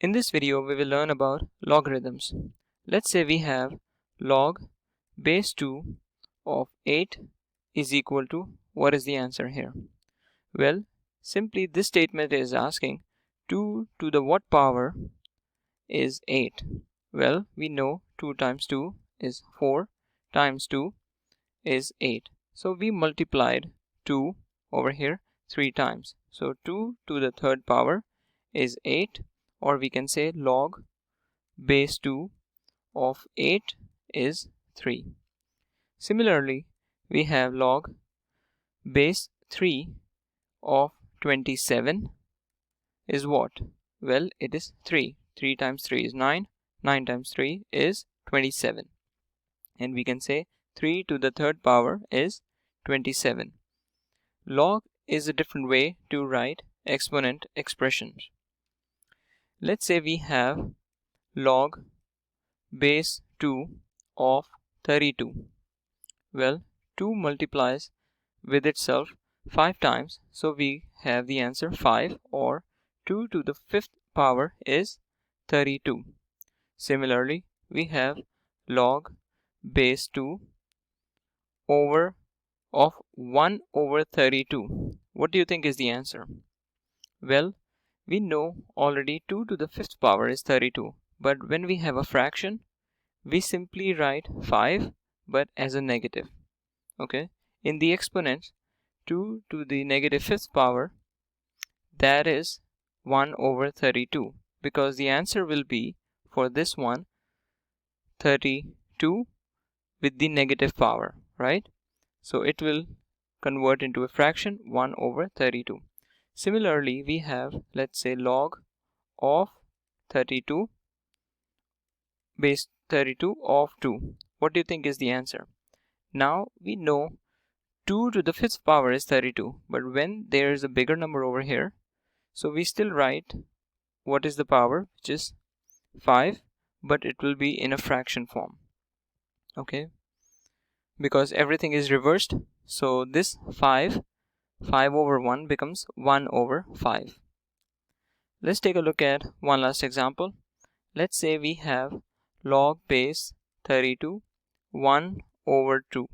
In this video, we will learn about logarithms. Let's say we have log base 2 of 8 is equal to, what is the answer here? Well, simply this statement is asking 2 to the what power is 8? Well, we know 2 times 2 is 4 times 2 is 8. So we multiplied 2 over here 3 times. So 2 to the third power is 8, or we can say log base 2 of 8 is 3. Similarly, we have log base 3 of 27 is what? Well, it is 3. 3 times 3 is 9. 9 times 3 is 27. And we can say 3 to the third power is 27. Log is a different way to write exponent expressions. Let's say we have log base 2 of 32. Well, 2 multiplies with itself 5 times, so we have the answer 5, or 2 to the fifth power is 32. Similarly, we have log base 2 of 1 over 32. What do you think is the answer? Well, we know already 2 to the fifth power is 32, but when we have a fraction, we simply write 5 but as a negative. Okay, in the exponents, 2 to the negative fifth power, that is 1 over 32, because the answer will be for this one 32 with the negative power, right? So it will convert into a fraction 1 over 32. Similarly, we have, let's say, log of 32 base 32 of 2. What do you think is the answer? Now we know 2 to the fifth power is 32, but when there is a bigger number over here, so we still write what is the power, which is 5, but it will be in a fraction form. Okay, because everything is reversed, so this 5 over 1 becomes 1 over 5. Let's take a look at one last example. Let's say we have log base 32 1 over 2.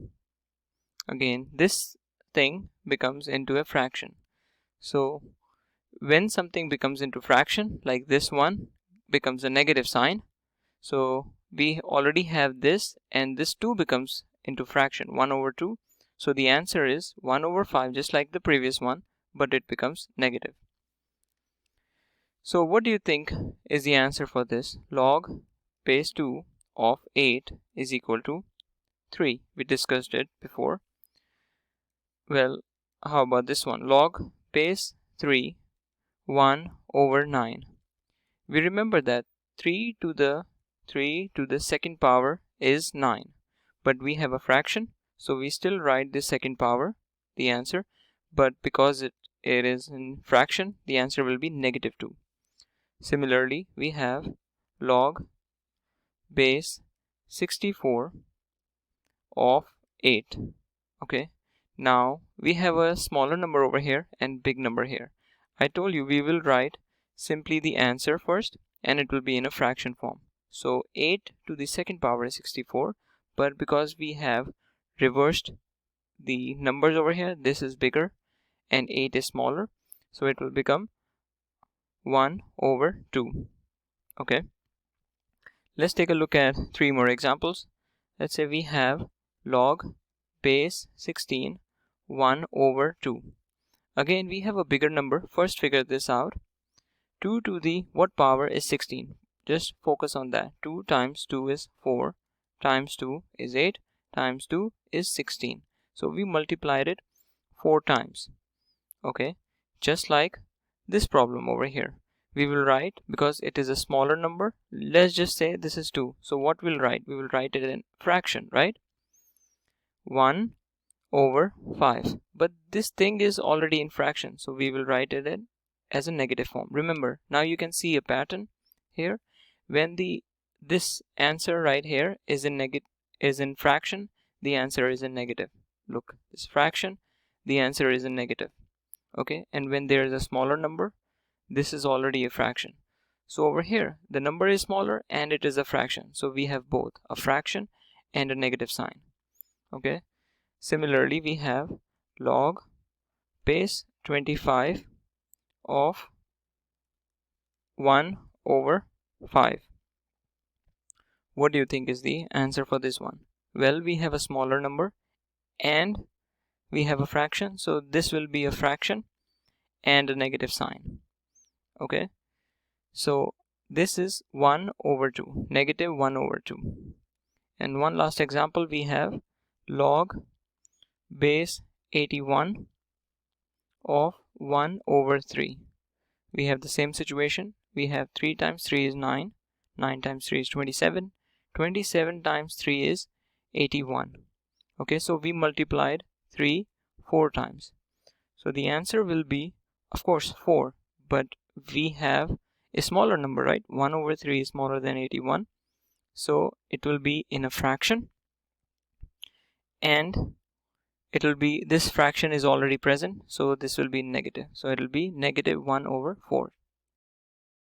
Again, this thing becomes into a fraction. So when something becomes into fraction, like this one becomes a negative sign, so we already have this, and this 2 becomes into fraction 1 over 2. So the answer is 1 over 5, just like the previous one, but it becomes negative. So what do you think is the answer for this? Log base 2 of 8 is equal to 3. We discussed it before. Well, how about this one? Log base 3 1 over 9. We remember that 3 to the second power is 9, but we have a fraction, so we still write the second power, the answer, but because it is in fraction, the answer will be negative 2. Similarly, we have log base 64 of 8. Okay, now we have a smaller number over here and big number here. I told you we will write simply the answer first, and it will be in a fraction form. So 8 to the second power is 64, but because we have reversed the numbers over here, this is bigger and 8 is smaller, so it will become 1 over 2. Okay, let's take a look at 3 more examples. Let's say we have log base 16 1 over 2. Again, we have a bigger number. First, figure this out. 2 to the what power is 16? Just focus on that. 2 times 2 is 4, times 2 is 8, times 2 is 16. So we multiplied it 4 times. Okay, just like this problem over here. We will write, because it is a smaller number, let's just say this is 2. So what we'll write? We will write it in fraction, right? 1 over 5. But this thing is already in fraction, so we will write it in as a negative form. Remember, now you can see a pattern here. When this answer right here is in fraction, the answer is in negative. Look, this fraction, the answer is in negative. Okay, and when there is a smaller number, this is already a fraction. So over here the number is smaller and it is a fraction, so we have both a fraction and a negative sign. Okay, similarly we have log base 25 of 1 over 5. What do you think is the answer for this one? Well, we have a smaller number and we have a fraction, so this will be a fraction and a negative sign. Okay, so this is 1 over 2, negative 1 over 2. And one last example, we have log base 81 of 1 over 3. We have the same situation. We have 3 times 3 is 9, 9 times 3 is 27, 27 times 3 is 81. Okay, so we multiplied 3 4 times. So the answer will be, of course, 4, but we have a smaller number, right? 1 over 3 is smaller than 81. So it will be in a fraction, and it will be, this fraction is already present, so this will be negative. So it will be negative 1 over 4.